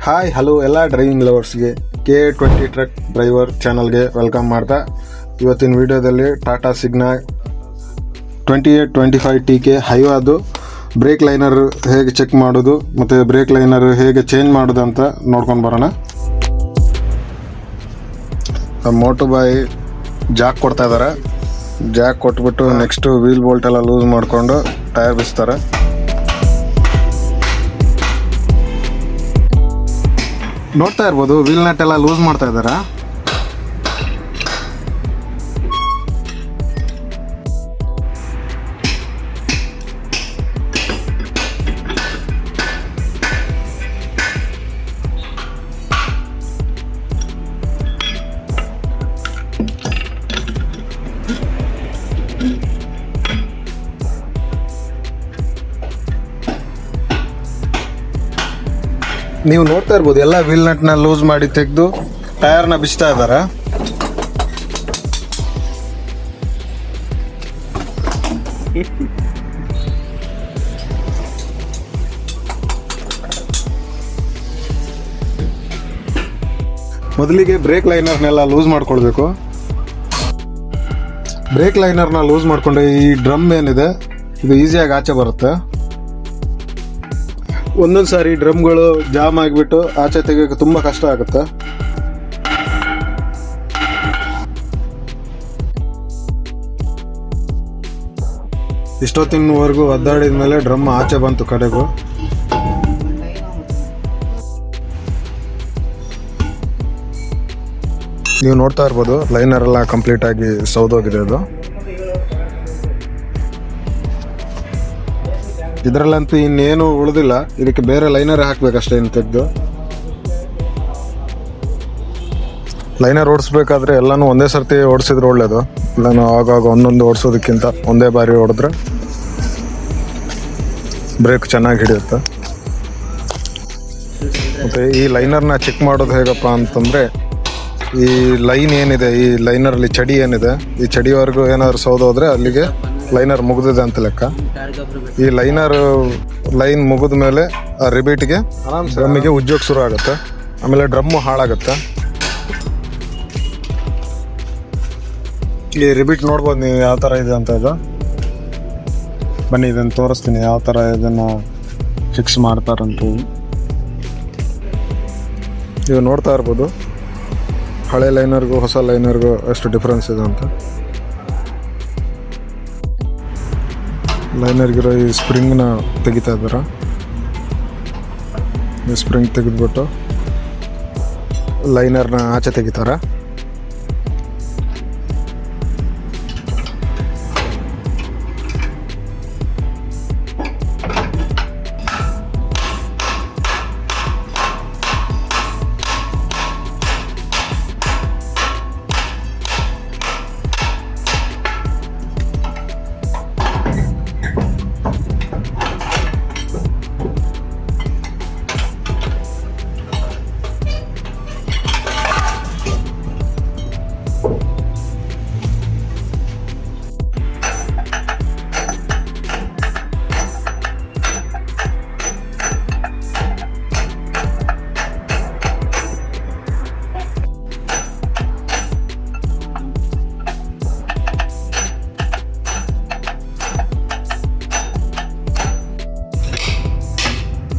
Hi hello ಎಲ್ಲ driving ಲವರ್ಸ್ಗೆ K20 truck driver ಚಾನಲ್ಗೆ welcome ಮಾಡ್ತಾ ಇವತ್ತಿನ ವಿಡಿಯೋದಲ್ಲಿ ಟಾಟಾ ಸಿಗ್ನಾ 2825 TK ಹೈವಾದು ಬ್ರೇಕ್ ಲೈನರ್ ಹೇಗೆ ಚೆಕ್ ಮಾಡೋದು ಮತ್ತು ಬ್ರೇಕ್ ಲೈನರ್ ಹೇಗೆ ಚೇಂಜ್ ಮಾಡೋದು ಅಂತ ನೋಡ್ಕೊಂಡು ಬರೋಣ. ಮೋಟೋ ಬಾಯ್ ಜಾಕ್ ಕೊಡ್ತಾ ಇದ್ದಾರೆ. ಜಾಕ್ ಕೊಟ್ಬಿಟ್ಟು ನೆಕ್ಸ್ಟು ವೀಲ್ ಬೋಲ್ಟ್ ಎಲ್ಲ ಲೂಸ್ ಮಾಡಿಕೊಂಡು ಟೈರ್ ಬಿಸ್ತಾರೆ. ನೋಡ್ತಾ ಇರ್ಬೋದು ವೀಲ್ ನಟ್ ಎಲ್ಲ ಲೂಸ್ ಮಾಡ್ತಾ ಇದ್ದಾರೆ. ನೀವು ನೋಡ್ತಾ ಇರ್ಬೋದು ಎಲ್ಲ ವೀಲ್ ನಟ್ನ ಲೂಸ್ ಮಾಡಿ ತೆಗೆದು ಟೈರ್ನ ಬಿಚ್ತಾ ಇದ್ದಾರೆ. ಮೊದಲಿಗೆ ಬ್ರೇಕ್ ಲೈನರ್ನೆಲ್ಲ ಲೂಸ್ ಮಾಡ್ಕೊಳ್ಬೇಕು. ಬ್ರೇಕ್ ಲೈನರ್ನ ಲೂಸ್ ಮಾಡಿಕೊಂಡ್ರೆ ಈ ಡ್ರಮ್ ಏನಿದೆ ಇದು ಈಸಿಯಾಗಿ ಆಚೆ ಬರುತ್ತೆ. ಒಂದೊಂದು ಸಾರಿ ಡ್ರಮ್ಗಳು ಜಾಮ್ ಆಗಿಬಿಟ್ಟು ಆಚೆ ತೆಗಿಯೋಕೆ ತುಂಬ ಕಷ್ಟ ಆಗುತ್ತೆ. ಇಷ್ಟೊತ್ತಿನವರೆಗೂ ಒದ್ದಾಡಿದ ಮೇಲೆ ಡ್ರಮ್ ಆಚೆ ಬಂತು ಕಡೆಗೂ. ನೀವು ನೋಡ್ತಾ ಇರ್ಬೋದು ಲೈನರ್ ಎಲ್ಲ ಕಂಪ್ಲೀಟ್ ಆಗಿ ಸೌದೋಗಿದೆ. ಅದು ಇದರಲ್ಲಂತೂ ಇನ್ನೇನು ಉಳಿದಿಲ್ಲ, ಇದಕ್ಕೆ ಬೇರೆ ಲೈನರ್ ಹಾಕ್ಬೇಕಷ್ಟೇ. ಇನ್ನು ತೆಗೆದು ಲೈನರ್ ಓಡಿಸ್ಬೇಕಾದ್ರೆ ಎಲ್ಲನೂ ಒಂದೇ ಸರ್ತಿ ಓಡಿಸಿದ್ರೆ ಒಳ್ಳೇದು. ಎಲ್ಲನೂ ಆಗಾಗ ಒಂದೊಂದು ಓಡಿಸೋದಕ್ಕಿಂತ ಒಂದೇ ಬಾರಿ ಹೊಡೆದ್ರೆ ಬ್ರೇಕ್ ಚೆನ್ನಾಗಿ ಹಿಡಿಯುತ್ತೆ. ಮತ್ತು ಈ ಲೈನರ್ನ ಚೆಕ್ ಮಾಡೋದು ಹೇಗಪ್ಪ ಅಂತಂದರೆ, ಈ ಲೈನ್ ಏನಿದೆ, ಈ ಲೈನರಲ್ಲಿ ಚಡಿ ಏನಿದೆ, ಈ ಚಡಿವರೆಗೂ ಏನಾದರೂ ಸೌದೋದ್ರೆ ಅಲ್ಲಿಗೆ ಲೈನರ್ ಮುಗಿದಿದೆ ಅಂತ ಲೆಕ್ಕ. ಈ ಲೈನ್ ಮುಗಿದ ಮೇಲೆ ಆ ರಿಬೀಟ್ಗೆ ಡ್ರಮ್ಮಿಗೆ ಉಜ್ಜೋಕೆ ಶುರು ಆಗುತ್ತೆ. ಆಮೇಲೆ ಡ್ರಮ್ಮು ಹಾಳಾಗುತ್ತೆ. ಈ ರಿಬೀಟ್ ನೋಡ್ಬೋದು ನೀವು ಯಾವ ಥರ ಇದೆ ಅಂತ. ಇದು ಬನ್ನಿ ಇದನ್ನು ತೋರಿಸ್ತೀನಿ ಯಾವ ಥರ ಇದನ್ನು ಫಿಕ್ಸ್ ಮಾಡ್ತಾರಂತ. ನೀವು ನೋಡ್ತಾ ಇರ್ಬೋದು ಹಳೆ ಲೈನರ್ಗೂ ಹೊಸ ಲೈನರ್ಗೂ ಎಷ್ಟು ಡಿಫ್ರೆನ್ಸ್ ಇದೆ ಅಂತ. ಲೈನರ್ಗಿರೋ ಈ ಸ್ಪ್ರಿಂಗ್ನ ತೆಗಿತಾ ಇದ್ದಾರೆ. ಈ ಸ್ಪ್ರಿಂಗ್ ತೆಗೆದ್ಬಿಟ್ಟು ಲೈನರ್ನ ಆಚೆ ತೆಗಿತಾರೆ.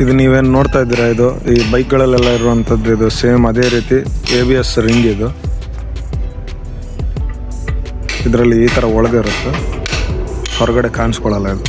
ಇದು ನೀವೇನು ನೋಡ್ತಾ ಇದ್ದೀರಾ, ಇದು ಈ ಬೈಕ್ಗಳಲ್ಲೆಲ್ಲ ಇರುವಂಥದ್ದು. ಇದು ಸೇಮ್ ಅದೇ ರೀತಿ ABS ರಿಂಗ್. ಇದು ಇದರಲ್ಲಿ ಈ ಥರ ಒಳಗೆ ಇರುತ್ತೆ, ಹೊರಗಡೆ ಕಾಣಿಸ್ಕೊಳ್ಳಲ್ಲ ಇದು.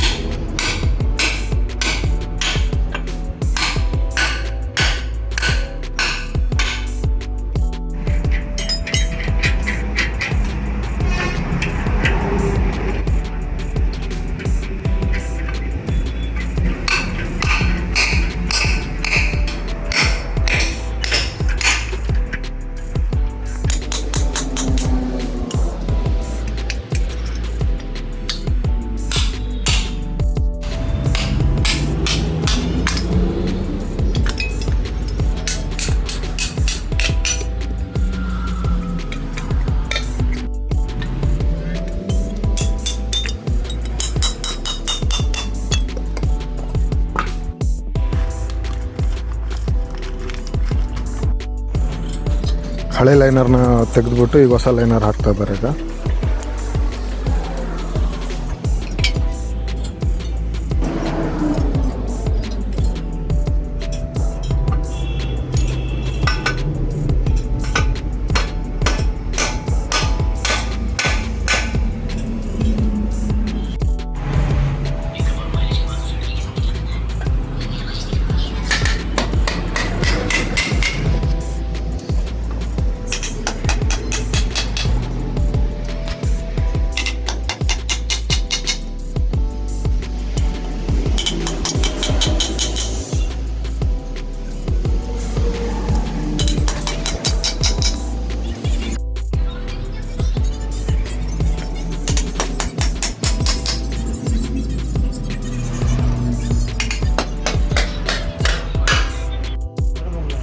ಹಳೆ ಲೈನರ್ನ ತೆಗೆದುಬಿಟ್ಟು ಈಗ ಹೊಸ ಲೈನರ್ ಹಾಕ್ತಾ ಇದ್ದಾರೆ ಈಗ.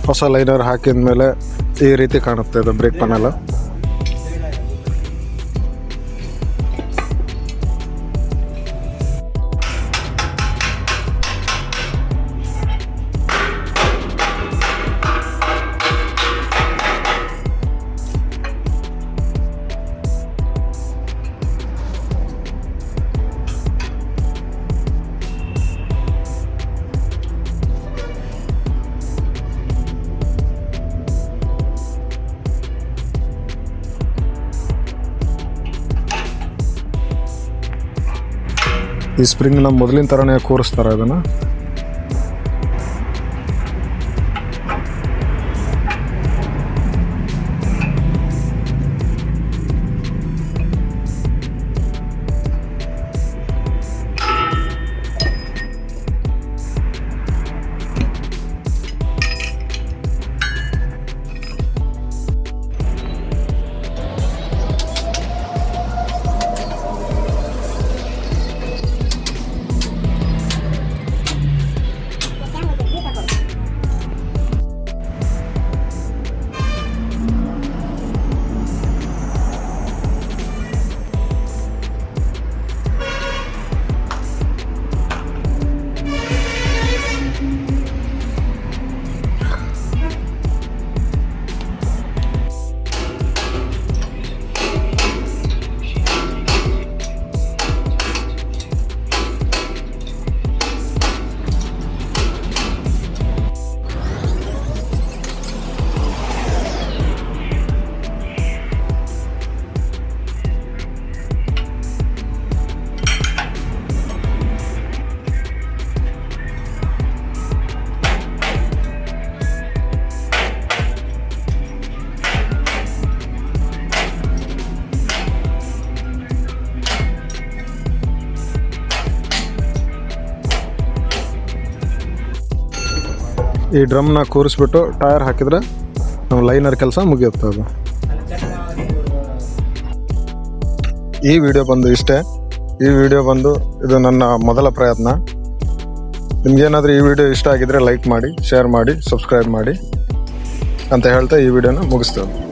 ಹೊಸ ಲೈನರ್ ಹಾಕಿದ ಮೇಲೆ ಈ ರೀತಿ ಕಾಣುತ್ತೆ ಇದು ಬ್ರೇಕ್ ಪ್ಯಾನಲ್. ಈ ಸ್ಪ್ರಿಂಗ್ನ ಮೊದಲಿನ ಥರನೇ ಕೂರಿಸ್ತಾರೆ ಅದನ್ನು. ಈ ಡ್ರಮ್ನ ಕೂರಿಸ್ಬಿಟ್ಟು ಟೈರ್ ಹಾಕಿದ್ರೆ ನಮ್ಮ ಲೈನರ್ ಕೆಲಸ ಮುಗಿಯುತ್ತೆ ಅದು. ಈ ವಿಡಿಯೋ ಬಂದು ಇಷ್ಟೇ. ಈ ವಿಡಿಯೋ ಬಂದು ಇದು ನನ್ನ ಮೊದಲ ಪ್ರಯತ್ನ. ನಿಮ್ಗೇನಾದರೂ ಈ ವಿಡಿಯೋ ಇಷ್ಟ ಆಗಿದ್ರೆ ಲೈಕ್ ಮಾಡಿ, ಶೇರ್ ಮಾಡಿ, ಸಬ್ಸ್ಕ್ರೈಬ್ ಮಾಡಿ ಅಂತ ಹೇಳ್ತಾ ಈ ವಿಡಿಯೋನ ಮುಗಿಸ್ತೇವೆ.